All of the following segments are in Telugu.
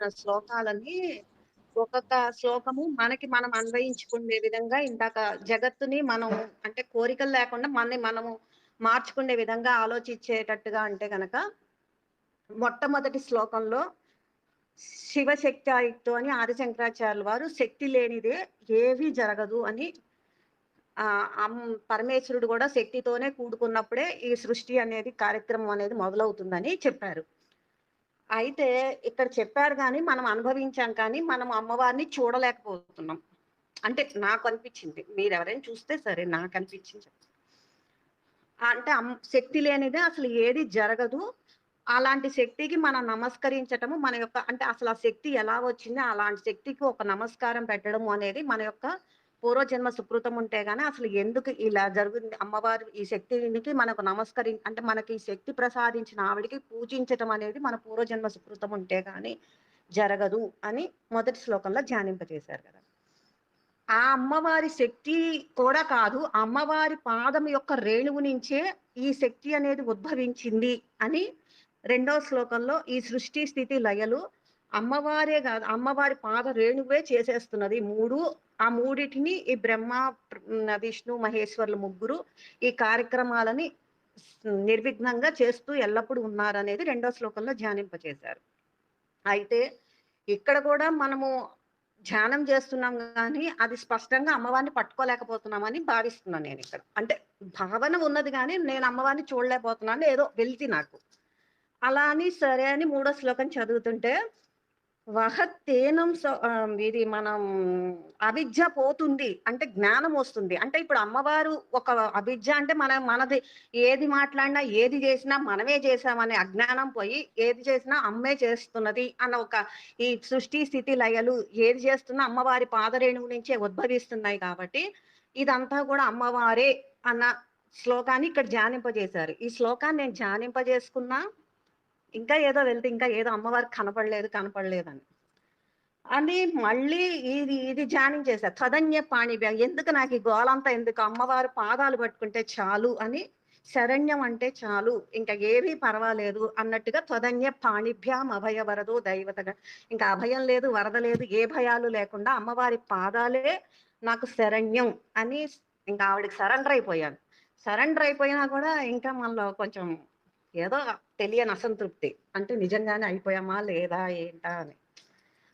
చెప్పిన శ్లోకాలని ఒక్కొక్క శ్లోకము మనకి మనం అన్వయించుకునే విధంగా ఇందాక జగత్తుని మనం అంటే కోరికలు లేకుండా మనని మనము మార్చుకునే విధంగా ఆలోచించేటట్టుగా అంటే గనక మొట్టమొదటి శ్లోకంలో శివశక్త్యాయుక్తో అని ఆదిశంకరాచార్యుల వారు శక్తి లేనిదే ఏవీ జరగదు అని పరమేశ్వరుడు కూడా శక్తితోనే కూడుకున్నప్పుడే ఈ సృష్టి అనేది కార్యక్రమం అనేది మొదలవుతుందని చెప్పారు. అయితే ఇక్కడ చెప్పారు గానీ, మనం అనుభవించాం కానీ, మనం అమ్మవారిని చూడలేకపోతున్నాం. అంటే నాకనిపిచ్చింది. మీరెవరైనా చూస్తే సరే నాకనిపిచ్చింది చెప్తా. అంటే శక్తి లేనిదే అసలు ఏది జరగదు. అలాంటి శక్తికి మనం నమస్కరించటము మన యొక్క అంటే అసలు ఆ శక్తి ఎలా వచ్చింది? అలాంటి శక్తికి ఒక నమస్కారం పెట్టడము అనేది మన యొక్క పూర్వజన్మ సుకృతం ఉంటే గాని అసలు ఎందుకు ఇలా జరుగుతుంది? అమ్మవారు ఈ శక్తినికి మనకు అంటే మనకి ఈ శక్తి ప్రసాదించిన ఆవిడకి పూజించటం అనేది మన పూర్వజన్మ సుకృతం ఉంటే గాని జరగదు అని మొదటి శ్లోకంలో ధ్యానింపజేశారు కదా! ఆ అమ్మవారి శక్తి కూడా కాదు. అమ్మవారి పాదం యొక్క రేణువు నుంచే ఈ శక్తి అనేది ఉద్భవించింది అని రెండో శ్లోకంలో ఈ సృష్టి స్థితి లయలు అమ్మవారే కాదు అమ్మవారి పాద రేణువే చేసేస్తున్నది. ఆ మూడిటిని ఈ బ్రహ్మ, విష్ణు, మహేశ్వరులు ముగ్గురు ఈ కార్యక్రమాలని నిర్విఘ్నంగా చేస్తూ ఎల్లప్పుడూ ఉన్నారనేది రెండో శ్లోకంలో ధ్యానింపచేశారు. అయితే ఇక్కడ కూడా మనము ధ్యానం చేస్తున్నాం గానీ, అది స్పష్టంగా అమ్మవారిని పట్టుకోలేకపోతున్నామని భావిస్తున్నాను నేనిక్కడ. అంటే భావన ఉన్నది గానీ, నేను అమ్మవారిని చూడలేకపోతున్నాను. ఏదో వెలితి నాకు. అలా అని సరే అని మూడో శ్లోకం చదువుతుంటే, ఇది మనం అవిద్య పోతుంది. అంటే జ్ఞానం వస్తుంది. అంటే ఇప్పుడు అమ్మవారు ఒక అవిద్య అంటే మనది ఏది మాట్లాడినా, ఏది చేసినా మనమే చేశామనే అజ్ఞానం పోయి, ఏది చేసినా అమ్మే చేస్తున్నది అన్న ఒక ఈ సృష్టి, స్థితి, లయలు ఏది చేస్తున్నా అమ్మవారి పాదరేణువు నుంచే ఉద్భవిస్తున్నాయి కాబట్టి, ఇదంతా కూడా అమ్మవారే అన్న శ్లోకాన్ని ఇక్కడ ధ్యానింపజేశారు. ఈ శ్లోకాన్ని నేను ధ్యానింపజేసుకున్నా ఇంకా ఏదో వెళ్తే ఇంకా ఏదో అమ్మవారికి కనపడలేదని. అని మళ్ళీ ఇది ధ్యానించేశా. తదన్య పాణిభ్య ఎందుకు నాకు ఈ గోలంతా ఎందుకు అమ్మవారి పాదాలు పట్టుకుంటే చాలు అని శరణ్యం అంటే చాలు. ఇంకా ఏమీ పర్వాలేదు అన్నట్టుగా త్వదన్య పాణిభ్యాం అభయ వరదో దైవతగా ఇంకా అభయం లేదు, వరద లేదు, ఏ భయాలు లేకుండా అమ్మవారి పాదాలే నాకు శరణ్యం అని ఇంకా ఆవిడకి సరెండర్ అయిపోయాను. సరెండర్ అయిపోయినా కూడా ఇంకా మనలో కొంచెం ఏదో తెలియని అసంతృప్తి. అంటే నిజంగానే అయిపోయామా? లేదా? ఏంటా? అని.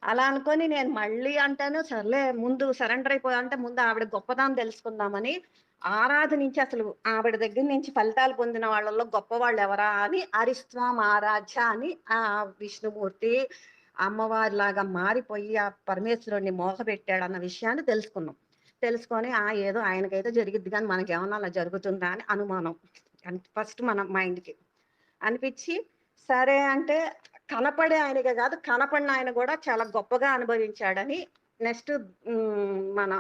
అలా అనుకోని నేను మళ్ళీ అంటాను సర్లే ముందు సరెండర్ అయిపోయా అంటే ముందు ఆవిడ గొప్పదనం తెలుసుకుందామని ఆరాధనించి అసలు ఆవిడ దగ్గర నుంచి ఫలితాలు పొందిన వాళ్ళలో గొప్పవాళ్ళు ఎవరా అని అరిస్త్వాం ఆరాధ్య అని ఆ విష్ణుమూర్తి అమ్మవారిలాగా మారిపోయి ఆ పరమేశ్వరుడిని మోసపెట్టాడు అన్న విషయాన్ని తెలుసుకున్నాం. తెలుసుకొని ఏదో ఆయనకైతే జరిగిద్ది కానీ మనకేమన్నా అలా జరుగుతుందా అని అనుమానం. ఫస్ట్ మన మైండ్‌కి. అనిపించి సరే అంటే కనపడే ఆయనకే కాదు కనపడిన ఆయన కూడా చాలా గొప్పగా అనుభవించాడని నెక్స్ట్ మన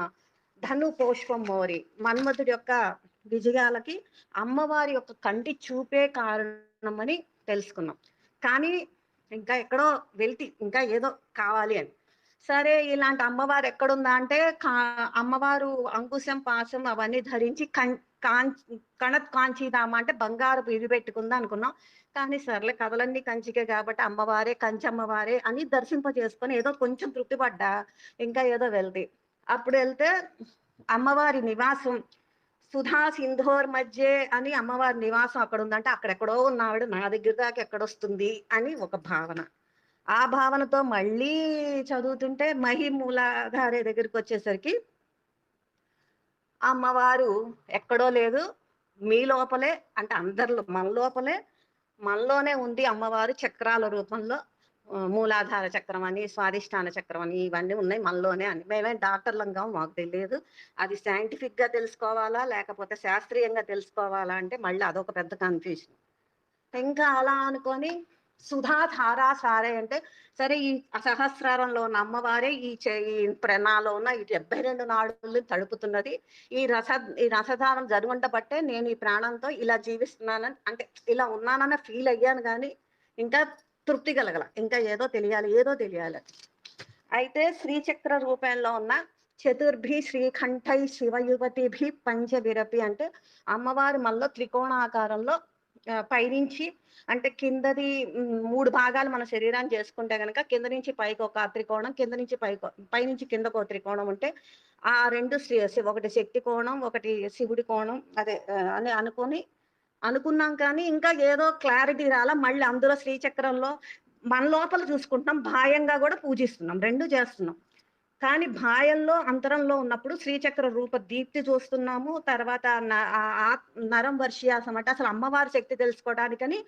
ధను పుష్పం మోరి మన్మధుడి యొక్క విజయాలకి అమ్మవారి యొక్క కంటి చూపే కారణమని తెలుసుకున్నాం. కానీ ఇంకా ఎక్కడో వెళ్తి ఇంకా ఏదో కావాలి అని సరే ఇలాంటి అమ్మవారు ఎక్కడుందా అంటే అమ్మవారు అంకుశం పాశం అవన్నీ ధరించి కణత్ కాంచీదామ అంటే బంగారు ఇది పెట్టుకుందా అనుకున్నాం. కానీ సర్లే కథలన్నీ కంచికే కాబట్టి అమ్మవారే కంచి అమ్మవారే అని దర్శింపజేసుకొని ఏదో కొంచెం తృప్తి పడ్డా ఇంకా ఏదో వెళ్తే అప్పుడు వెళ్తే అమ్మవారి నివాసం సుధా సింధోర్ మధ్య అని అమ్మవారి నివాసం అక్కడ ఉందంటే అక్కడెక్కడో ఉన్న ఆవిడ నా దగ్గర దాకా ఎక్కడొస్తుంది అని ఒక భావన. ఆ భావనతో మళ్ళీ చదువుతుంటే మహిమూలాధారే దగ్గరికి వచ్చేసరికి అమ్మవారు ఎక్కడో లేదు మీ లోపలే అంటే అందరిలో మనలోనే ఉంది అమ్మవారు చక్రాల రూపంలో మూలాధార చక్రం అని స్వాధిష్టాన చక్రం అని ఇవన్నీ ఉన్నాయి మనలోనే అని మేమే డాక్టర్లంగా మాకు తెలియదు. అది సైంటిఫిక్ గా తెలుసుకోవాలా లేకపోతే శాస్త్రీయంగా తెలుసుకోవాలా అంటే మళ్ళీ అదొక పెద్ద కన్ఫ్యూజన్. ఇంకా అలా అనుకొని సుధాధారా సారే అంటే సరే ఈ సహస్రారంలో ఉన్న అమ్మవారే ఈ నాలో ఉన్న ఈ 72 నాడుల్ని తడుపుతున్నది. ఈ రసధారం జరుగుండబట్టే నేను ఈ ప్రాణంతో ఇలా జీవిస్తున్నానని అంటే ఇలా ఉన్నానన్న ఫీల్ అయ్యాను కానీ ఇంకా తృప్తి కలగల. ఇంకా ఏదో తెలియాలి. అయితే శ్రీచక్ర రూపంలో ఉన్న చతుర్భి శ్రీకంఠై శివయువతిభి పంచవిరపి అంటే అమ్మవారి మనలో త్రికోణాకారంలో పైనుంచి అంటే కిందది 3 భాగాలు మన శరీరాన్ని చేసుకుంటే గనక కింద నుంచి పైకి ఒక త్రికోణం, కింద నుంచి పైనుంచి కిందకో త్రికోణం ఉంటే, ఆ 2 ఒకటి శక్తి కోణం, ఒకటి శివుడి కోణం అదే అని అనుకున్నాం కానీ ఇంకా ఏదో క్లారిటీ రాలా. మళ్ళీ అందులో శ్రీచక్రంలో మన లోపల చూసుకుంటున్నాం. బాహ్యంగా గూడా పూజిస్తున్నాం. 2 చేస్తున్నాం. కానీ బాహ్యంలో, అంతరంలో ఉన్నప్పుడు శ్రీచక్ర రూప దీప్తి చూస్తున్నాము. తర్వాత నరం వర్షియాసం అంటే అసలు అమ్మవారి శక్తి తెలుసుకోవడానికని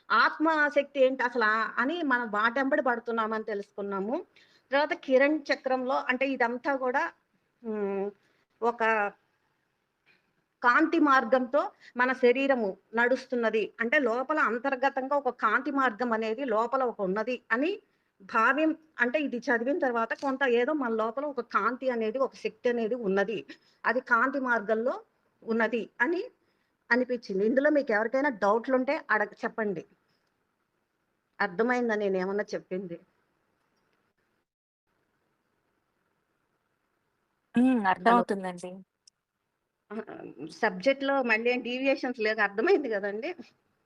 ఆత్మ శక్తి ఏంటి అసలా అని మనం వాటెంబడి పడుతున్నామని తెలుసుకున్నాము. తర్వాత కిరణ్ చక్రంలో అంటే ఇదంతా గూడా హ్మ్. ఒక కాంతి మార్గంతో మన శరీరము నడుస్తున్నది. అంటే లోపల అంతర్గతంగా ఒక కాంతి మార్గం అనేది లోపల ఒక ఉన్నది అని భావ్యం అంటే ఇది చదివిన తర్వాత కొంత ఏదో మన లోపల ఒక కాంతి అనేది, ఒక శక్తి అనేది ఉన్నది. అది కాంతి మార్గంలో ఉన్నది అని అనిపించింది. ఇందులో మీకు ఎవరికైనా డౌట్లుంటే చెప్పండి. అర్థమైందా నేనేమన్నా చెప్పింది? హలో! అర్థమవుతుందండి. సబ్జెక్ట్‌లో మళ్ళీ ఏం డీవియేషన్స్ లేదు. అర్థమైంది గదండీ!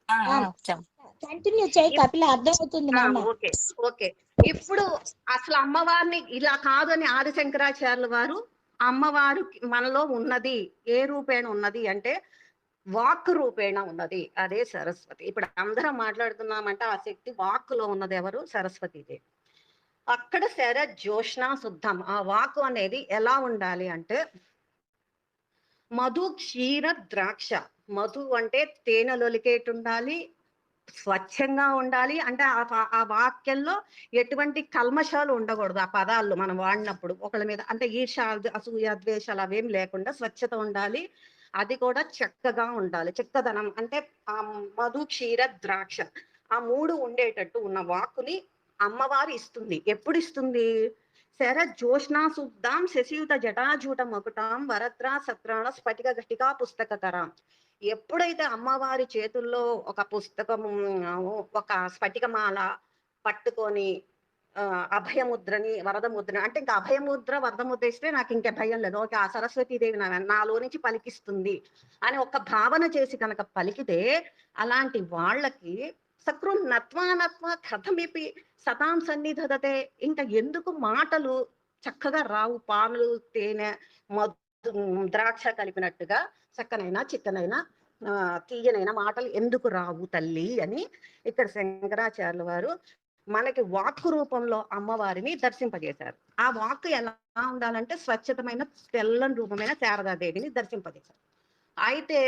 ఆ! ఆ! చెం కంటిన్యూ చెయ్యి ఇప్ కపిల, అర్థమవుతుంది ఆ! నాన్న. ఓకే. ఓకే. ఇప్పుడు అసలు అమ్మవారిని ఇలా కాదని ఆదిశంకరాచార్యుల వారు అమ్మవారు మనలో ఉన్నది. ఏ రూపేణ ఉన్నది అంటే వాక్ రూపేణ ఉన్నది. అదే సరస్వతి. ఇప్పుడు అందరం మాట్లాడుతున్నామంటే ఆ శక్తి వాక్కులో ఉన్నది ఎవరు? సరస్వతీదేవి. అక్కడ జోష్నా శుద్ధం. ఆ వాక్కు అనేది ఎలా ఉండాలి అంటే మధు, క్షీర, ద్రాక్ష. మధు అంటే తేనెలొలికేటుండాలి. స్వచ్ఛంగా ఉండాలి. అంటే ఆ వాక్యంలో ఎటువంటి కల్మషాలు ఉండకూడదు. ఆ పదాల్లో మనం వాడినప్పుడు. ఒకళ్ళ మీద అంటే ఈర్ష్య, అసూయ, ద్వేషాలు అవేమి లేకుండా స్వచ్ఛత ఉండాలి. అది కూడా చక్కగా ఉండాలి. చక్కదనం అంటే మధు, క్షీర, ద్రాక్ష. ఆ 3 ఉండేటట్టు ఉన్న వాక్కుని అమ్మవారు ఇస్తుంది. ఎప్పుడిస్తుంది? జోష్నా శుద్ధాం శశియుత జటాజూట మకుటాం వరత్రా సత్రాణ స్ఫటిక ఘటికా పుస్తకతరాం. ఎప్పుడైతే అమ్మవారి చేతుల్లో ఒక పుస్తకము, ఒక స్ఫటికమాల పట్టుకొని అభయముద్రని, వరదముద్రని అంటే ఇంకా అభయముద్ర, వరదముద్ర ఇస్తే నాకు ఇంక భయం లేదు. ఓకే. ఆ సరస్వతీదేవి నాలో నుంచి పలికిస్తుంది అని ఒక భావన చేసి కనుక పలికితే అలాంటి వాళ్ళకి సక్రం నత్వా కథమిపి సతాం సన్నిధదతే. ఇంకా ఎందుకు మాటలు చక్కగా రావు. పాలు, తేనె, మధు, ద్రాక్ష కలిపినట్టుగా చక్కనైనా చిక్కనైనా తీయనైన మాటలు ఎందుకు రావు తల్లి అని ఇక్కడ శంకరాచార్యుల వారు మనకి వాక్కు రూపంలో అమ్మవారిని దర్శింపజేశారు. ఆ వాక్కు ఎలా ఉండాలంటే స్వచ్ఛతమైన తెల్లని రూపమైన శారదాదేవిని దర్శింపజేశారు. అయితే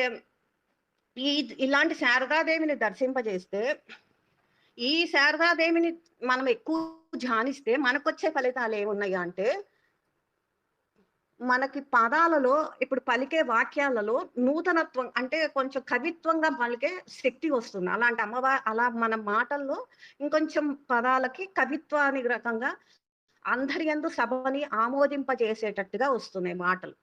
ఇలాంటి శారదాదేవిని దర్శింపజేస్తే ఈ శారదాదేవిని మనం ఎక్కువ ధ్యానిస్తే మనకొచ్చే ఫలితాలు ఏమున్నాయి అంటే మనకి పదాలలో ఇప్పుడు పలికే వాక్యాలలో నూతనత్వం అంటే కొంచెం కవిత్వంగా పలికే శక్తి వస్తుంది. అలాంటి అలా మన మాటల్లో ఇంకొంచెం పదాలకి కవిత్వాని రకంగా అందరి యందు సభని ఆమోదింపజేసేటట్టుగా వస్తున్నాయి మాటలు.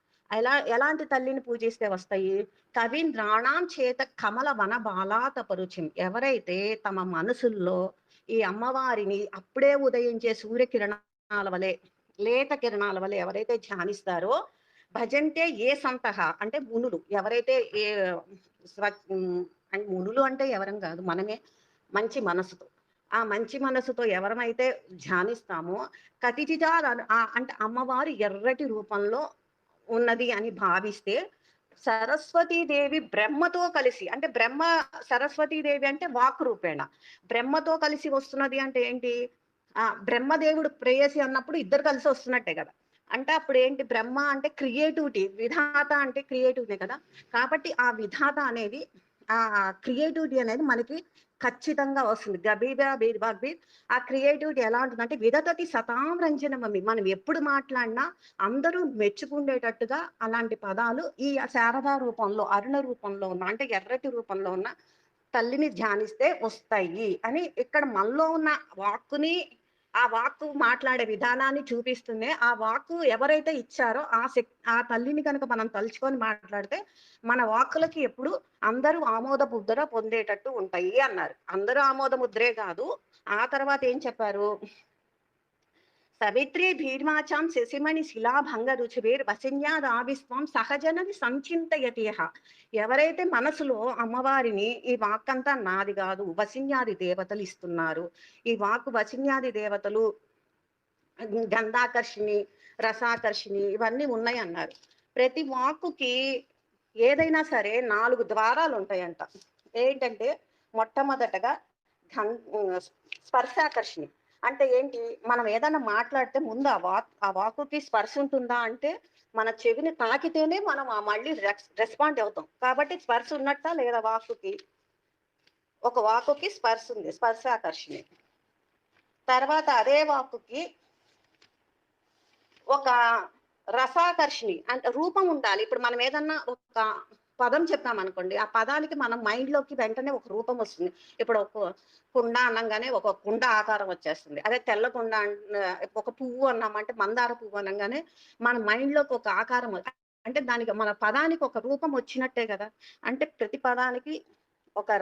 ఎలాంటి తల్లిని పూజిస్తే వస్తాయి? కవీంద్రాణాం చేత కమల వన బాలాతపరుచిం. ఎవరైతే తమ మనసుల్లో ఈ అమ్మవారిని అప్పుడే ఉదయించే సూర్యకిరణాల వలె, లేత కిరణాల వలె ఎవరైతే ధ్యానిస్తారో భజంటే ఏ సంతహ అంటే మునులు ఎవరైతే మునులు అంటే ఎవరం కాదు, మనమే మంచి మనసుతో ఆ మంచి మనసుతో ఎవరమైతే ధ్యానిస్తామో కతిచిత అంటే అమ్మవారు ఎర్రటి రూపంలో ఉన్నది అని భావిస్తే సరస్వతీదేవి బ్రహ్మతో కలిసి అంటే సరస్వతీదేవి అంటే వాక్ రూపేణ బ్రహ్మతో కలిసి వస్తున్నది అంటే ఏంటి? బ్రహ్మదేవుడు ప్రేయసి అన్నప్పుడు ఇద్దరు కలిసి వస్తున్నట్టే కదా. అంటే అప్పుడు ఏంటి? బ్రహ్మ అంటే క్రియేటివిటీ, విధాత అంటే క్రియేటివిటీ కదా. కాబట్టి ఆ విధాత అనేది ఆ క్రియేటివిటీ అనేది మనకి ఖచ్చితంగా వస్తుంది. గబీబా బీర్బాగ్బీర్ ఆ క్రియేటివిటీ ఎలా ఉంటుందంటే విదతతి సతాం రంజనమమి. మనం ఎప్పుడు మాట్లాడినా అందరూ మెచ్చుకుండేటట్టుగా అలాంటి పదాలు ఈ శారదా రూపంలో, అరుణ రూపంలో ఉన్న అంటే ఎర్రటి రూపంలో ఉన్న తల్లిని ధ్యానిస్తే వస్తాయి అని ఇక్కడ మనలో ఉన్న వాక్కుని ఆ వాక్కు మాట్లాడే విధానాన్ని చూపిస్తుంది. ఆ వాక్కు ఎవరైతే ఇచ్చారో ఆ తల్లిని కనుక మనం తలుచుకొని మాట్లాడితే మన వాక్కులకి ఎప్పుడు అందరూ ఆమోద ముద్ర పొందేటట్టు ఉంటాయి అన్నారు. అందరూ ఆమోద ముద్రే కాదు. ఆ తర్వాత ఏం చెప్పారు? సవిత్రీ భీర్మాచాం శశిమణి శిలాభంగ రుచివేర్ వసిన్యాదావిస్వాం సహజనని సంచింతయతిహ. ఎవరైతే మనసులో అమ్మవారిని ఈ వాక్కంతా నాది కాదు, వసిన్యాది దేవతలు ఇస్తున్నారు, ఈ వాక్కు వసిన్యాది దేవతలు గంధాకర్షిణి, రసాకర్షిణి ఇవన్నీ ఉన్నాయి అన్నారు. ప్రతి వాక్కుకి ఏదైనా సరే 4 ద్వారాలు ఉంటాయంట. ఏంటంటే మొట్టమొదటగా స్పర్శాకర్షిణి. అంటే ఏంటి, మనం ఏదైనా మాట్లాడితే ముందు ఆ వాక్కుకి స్పర్శ ఉంటుందా అంటే మన చెవిని తాకితేనే మనం మళ్ళీ రెస్పాండ్ అవుతాం. కాబట్టి స్పర్శ ఉన్నట్టా లేదా వాక్కుకి? ఒక వాక్కుకి స్పర్శ ఉంది, స్పర్శాకర్షిణి. తర్వాత అదే వాక్కుకి ఒక రసాకర్షిణి అంటే రూపం ఉండాలి. ఇప్పుడు మనం ఏదన్నా ఒక పదం చెప్పామనుకోండి, ఆ పదానికి మనం మైండ్ లోకి వెంటనే ఒక రూపం వస్తుంది. ఇప్పుడు ఒక కుండ అనంగానే ఒక కుండ ఆకారం వచ్చేస్తుంది. అదే తెల్ల కుండ ఒక పువ్వు అన్నామంటే మందార పువ్వు అనంగానే మన మైండ్ లోకి ఒక ఆకారం అంటే దానికి మన పదానికి ఒక రూపం వచ్చినట్టే కదా. అంటే ప్రతి పదానికి ఒక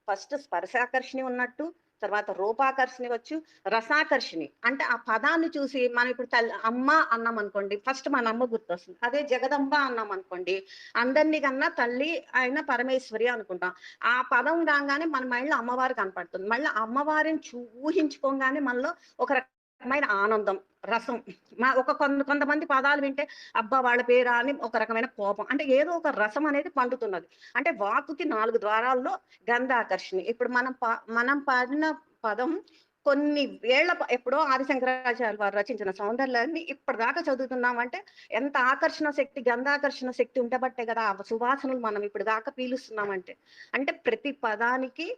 ఫస్ట్ స్పర్శాకర్షిణి ఉన్నట్టు, తర్వాత రూపాకర్షిణి వచ్చు, రసాకర్షిణి అంటే ఆ పదాన్ని చూసి మనం ఇప్పుడు అమ్మ అన్నాం అనుకోండి, ఫస్ట్ మన అమ్మ గుర్తొస్తుంది. అదే జగదంబ అన్నాం అనుకోండి, అందరినీ కన్నా తల్లి అయిన పరమేశ్వరి అనుకుంటాం. ఆ పదం రాగానే మన మైండ్లో అమ్మవారు కనపడుతుంది. మళ్ళీ అమ్మవారిని ఊహించుకోగానే మనలో ఒక రకమైన ఆనందం, రసం. కొంతమంది పదాలు వింటే అబ్బా వాళ్ళ పేరా అని ఒక రకమైన కోపం, అంటే ఏదో ఒక రసం అనేది పండుతున్నది. అంటే వాక్కుకి 4 ద్వారాల్లో గంధాకర్షిణి. ఇప్పుడు మనం పాడిన పదం కొన్ని వేళ్ల ఎప్పుడో ఆదిశంకరాచార్య వారు రచించిన సౌందర్యాన్ని ఇప్పటిదాకా చదువుతున్నామంటే ఎంత ఆకర్షణ శక్తి, గంధాకర్షణ శక్తి ఉండబట్టే కదా ఆ సువాసనలు మనం ఇప్పుడు దాకా పీలుస్తున్నామంటే. అంటే ప్రతి పదానికి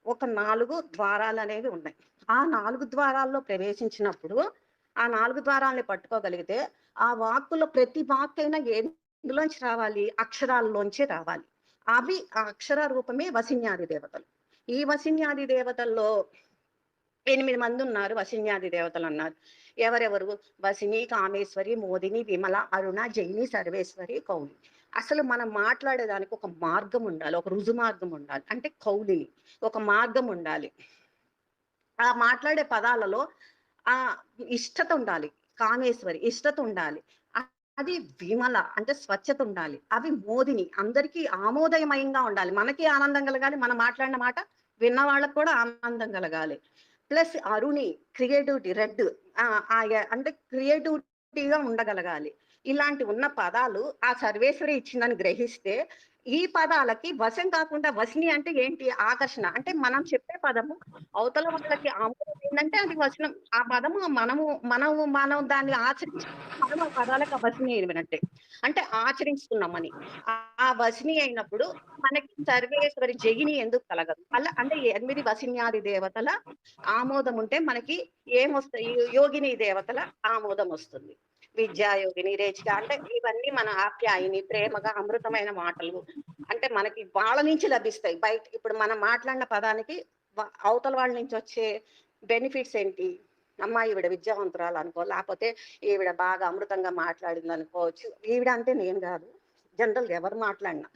ఒక 4 ద్వారాలు అనేవి ఉన్నాయి. ఆ 4 ద్వారాల్లో ప్రవేశించినప్పుడు ఆ 4 ద్వారాలని పట్టుకోగలిగితే ఆ వాక్కులో ప్రతి వాక్కైనా ఎందులోంచి రావాలి, అక్షరాల్లోంచి రావాలి. అవి ఆ అక్షర రూపమే వసిన్యాది దేవతలు. ఈ వసిన్యాది దేవతల్లో 8 మంది ఉన్నారు. వసిన్యాది దేవతలు అన్నారు. ఎవరెవరు? వసిని, కామేశ్వరి, మోదిని, విమల, అరుణ, జైని, సర్వేశ్వరి, కౌలి. అసలు మనం మాట్లాడేదానికి ఒక మార్గం ఉండాలి, ఒక రుజు మార్గం ఉండాలి. అంటే కౌలిని ఒక మార్గం ఉండాలి. ఆ మాట్లాడే పదాలలో ఆ ఇష్టత ఉండాలి. కామేశ్వరి ఇష్టత ఉండాలి. అది విమల అంటే స్వచ్ఛత ఉండాలి. అవి మోదిని అందరికీ ఆమోదయమయంగా ఉండాలి. మనకి ఆనందం కలగాలి, మనం మాట్లాడిన మాట విన్న వాళ్ళకు కూడా ఆనందం కలగాలి. ప్లస్ అరుణి క్రియేటివిటీ, రెడ్ అంటే క్రియేటివిటీగా ఉండగలగాలి. ఇలాంటి ఉన్న పదాలు ఆ సర్వేశ్వరి ఇచ్చిందని గ్రహిస్తే ఈ పదాలకి వశం కాకుండా, వశిని అంటే ఏంటి, ఆకర్షణ. అంటే మనం చెప్పే పదము అవతల వాళ్ళకి ఆమోదమైందంటే అది వచనం. ఆ పదము మనం దాన్ని ఆచరించి మనం ఆ పదాలకు వశిని అయినట్టే. అంటే ఆచరిస్తున్నామని. ఆ వశిని అయినప్పుడు మనకి సర్వేశ్వరి జయిని ఎందుకు కలగదు? అలా అంటే 8 వశిన్యాది దేవతల ఆమోదం ఉంటే మనకి ఏమొస్తాయి? యోగిని దేవతల ఆమోదం వస్తుంది. విద్యాయోగిని, రేచిక అంటే ఇవన్నీ మన ఆప్యాయిని, ప్రేమగా అమృతమైన మాటలు. అంటే మనకి వాళ్ళ నుంచి లభిస్తాయి. బయట ఇప్పుడు మనం మాట్లాడిన పదానికి అవతల వాళ్ళ నుంచి వచ్చే బెనిఫిట్స్ ఏంటి? అమ్మ ఈవిడ విద్యావంతురాలు అనుకో, లేకపోతే ఈవిడ బాగా అమృతంగా మాట్లాడింది అనుకోవచ్చు. ఈవిడ అంటే నేను కాదు, జనరల్ ఎవరు మాట్లాడినా.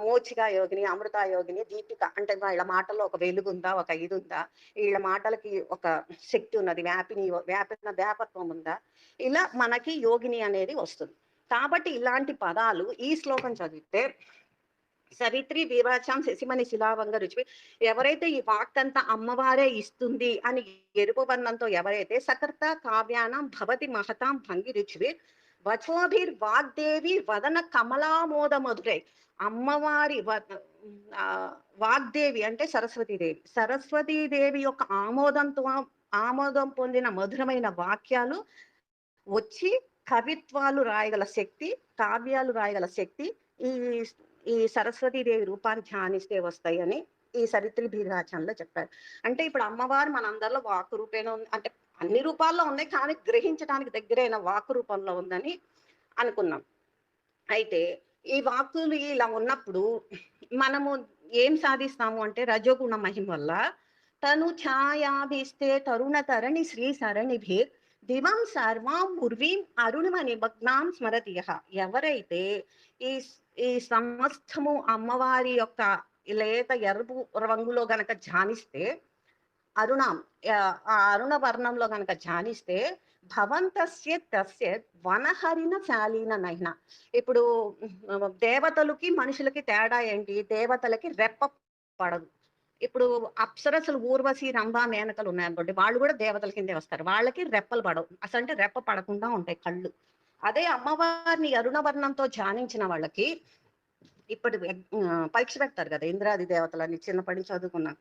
మోచిక యోగిని, అమృత యోగిని, దీపిక అంటే వీళ్ళ మాటల్లో ఒక వెలుగుందా, ఒక ఇది ఉందా, వీళ్ళ మాటలకి ఒక శక్తి ఉన్నది, వ్యాపిన వ్యాపత్వం ఉందా, ఇలా మనకి యోగిని అనేది వస్తుంది. కాబట్టి ఇలాంటి పదాలు ఈ శ్లోకం చదివితే సవిత్రి బీభాచాం శశిమణి శిలావంగ రుచి, ఎవరైతే ఈ వాక్తంతా అమ్మవారే ఇస్తుంది అని ఎరుపబంధంతో ఎవరైతే సకర్త కావ్యానం భవతి మహతాం భంగి రుచివి వచోభిర్ వాగ్దేవి వదన కమలామోద మధురై. అమ్మవారి వాగ్దేవి అంటే సరస్వతీదేవి, సరస్వతీదేవి యొక్క ఆమోదం పొందిన మధురమైన వాక్యాలు వచ్చి కవిత్వాలు రాయగల శక్తి, కావ్యాలు రాయగల శక్తి ఈ ఈ సరస్వతీదేవి రూపాన్ని ధ్యానిస్తే వస్తాయని ఈ సవిత్రి బీజాచంలో చెప్పారు. అంటే ఇప్పుడు అమ్మవారు మనందరిలో వాక్కు రూపేణ ఉంది, అంటే అన్ని రూపాల్లో ఉన్నాయి, కానీ గ్రహించడానికి దగ్గరైన వాక్కు రూపంలో ఉందని అనుకున్నాం. అయితే ఈ వాక్కులు ఇలా ఉన్నప్పుడు మనము ఏం సాధిస్తాము అంటే రజోగుణ మహిమ వల్ల తను ఛాయాభిస్తే తరుణ తరణి శ్రీ సరణిభిర్ దివం సర్వాం ఉర్వీం అరుణిమ నిమగ్నాం స్మరతియః. ఎవరైతే ఈ ఈ సమస్తము అమ్మవారి యొక్క లేత ఎరుపు రంగులో గనక ధ్యానిస్తే అరుణాం ఆ అరుణ వర్ణంలో గనక ధ్యానిస్తే భవంతస్య తస్య వనహరిణ శాలీన నయన. ఇప్పుడు దేవతలకి మనుషులకి తేడా ఏంటి? దేవతలకి రెప్ప పడదు. ఇప్పుడు అప్సరసలు ఊర్వశి, రంభ, మేనకలు ఉన్నాయనుకోండి. వాళ్ళు కూడా దేవతల కిందే వస్తారు. వాళ్ళకి రెప్పలు పడవు. అసలంటే రెప్ప పడకుండా ఉంటాయి కళ్ళు. అదే అమ్మవారిని అరుణ వర్ణంతో ధ్యానించిన వాళ్ళకి ఇప్పుడు పరీక్ష పెడతారు కదా! ఇంద్రాది దేవతలని చిన్నప్పటి నుంచి చదువుకున్నాను.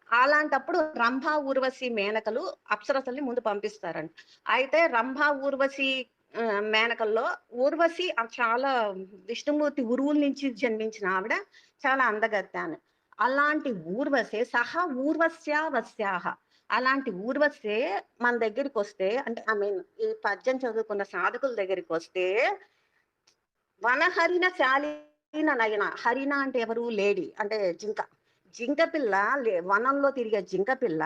అలాంటప్పుడు రంభ, ఊర్వశి, మేనకలు అప్సరసల్ని ముందు పంపిస్తారంట. అయితే రంభ, ఊర్వశి మేనకల్లో ఊర్వశి చాలా విష్ణుమూర్తి ఉరువుల నుంచి జన్మించిన ఆవిడ. చాలా అందగత్తె ఆమె. అలాంటి ఊర్వశే ఊర్వశ్యా వశ్యాహ. అలాంటి ఊర్వశే మన దగ్గరికొస్తే అంటే ఐ మీన్ ఈ పద్యం చదువుకున్న సాధకుల దగ్గరికొస్తే వనహరిణ శాలీన నయన. హరిణ అంటే ఎవరు? లేడీ అంటే జింక. జింక పిల్ల వనంలో తిరిగే జింక పిల్ల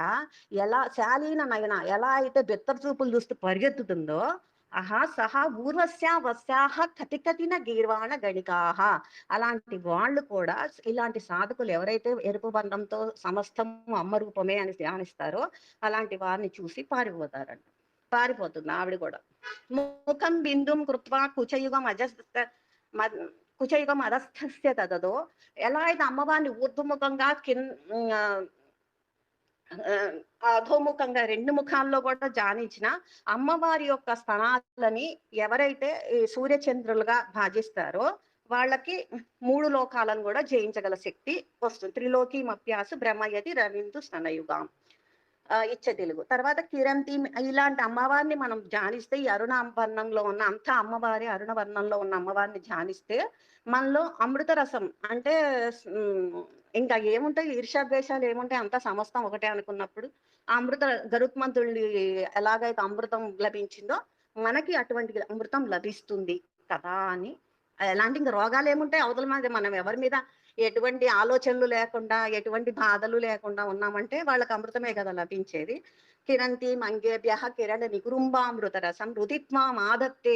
ఎలా శాలీన నయన ఎలా అయితే బెత్తర చూపులు చూస్తూ పరిగెత్తుతుందో, ఊర్వశ్యా వశ్యాహ కటికటిన గీర్వాణ గణికాహ. అలాంటి వాళ్ళు కూడా ఇలాంటి సాధకులు ఎవరైతే ఎరుపు వర్ణంతో సమస్తం అమ్మ రూపమే అని ధ్యానిస్తారో అలాంటి వారిని చూసి పారిపోతారంట. పారిపోతుంది ఆవిడ కూడా. ముఖం బిందుం కృత్వా కుచయుగం మద్ కుచయుగం అధస్థస్య తదదో. ఎలా అయితే అమ్మవారిని ఊర్ధ్వముఖంగా అధోముఖంగా 2 ముఖాల్లో కూడా ధ్యానించిన అమ్మవారి యొక్క స్థనాలని ఎవరైతే ఈ సూర్యచంద్రులుగా భావిస్తారో వాళ్ళకి 3 లోకాలను కూడా జయించగల శక్తి వస్తుంది. త్రిలోకీమప్యాసు బ్రహ్మయతి రవిందు స్తనయుగాం. ఇచ్చే తెలుగు. తర్వాత కిరంతి ఇలాంటి అమ్మవారిని మనం ధ్యానిస్తే ఈ అరుణ వర్ణంలో ఉన్న అంతా అమ్మవారి అరుణ వర్ణంలో ఉన్న అమ్మవారిని ధ్యానిస్తే మనలో అమృత రసం అంటే ఇంకా ఏముంటాయి ఈర్ష్యాద్వేషాలు ఏముంటాయి అంతా సమస్తం ఒకటే అనుకున్నప్పుడు ఆ అమృత గరుత్మంతుడి ఎలాగైతే అమృతం లభించిందో మనకి అటువంటి అమృతం లభిస్తుంది కదా అని. ఎలాంటి ఇంకా రోగాలు ఏముంటాయి అవతల మీద మనం ఎవరి మీద ఎటువంటి ఆలోచనలు లేకుండా, ఎటువంటి బాధలు లేకుండా ఉన్నామంటే వాళ్ళకి అమృతమే కదా లభించేది. కిరంతి మంగేభ్యః కిరణ నికురుంబామృత రసం రుదిత్వాం ఆదత్తే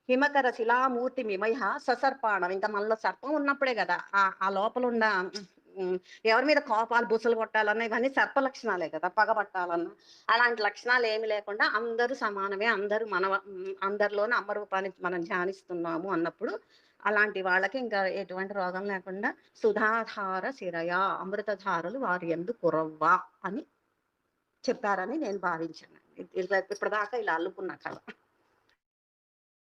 హిమకర శిలామూర్తి మిమయ ససర్పాణం. ఇంకా మనలో సర్పం ఉన్నప్పుడే కదా ఆ లోపల ఉన్న ఎవరి మీద కోపాలు బుసలు కొట్టాలన్నా ఇవన్నీ సర్ప లక్షణాలే కదా, పగబట్టాలన్నా. అలాంటి లక్షణాలు ఏమి లేకుండా అందరూ సమానమే, అందరూ అందరిలోనే అమ్మ రూపాన్ని మనం ధ్యానిస్తున్నాము అన్నప్పుడు అలాంటి వాళ్ళకి ఇంకా ఎటువంటి రోగం లేకుండా సుధాధార శిరయ అమృతధారలు వారి యందు కురవ్వ అని చెప్పారని నేను భావించాను. ఇప్పటిదాకా ఇలా అల్లుకున్నా కథ.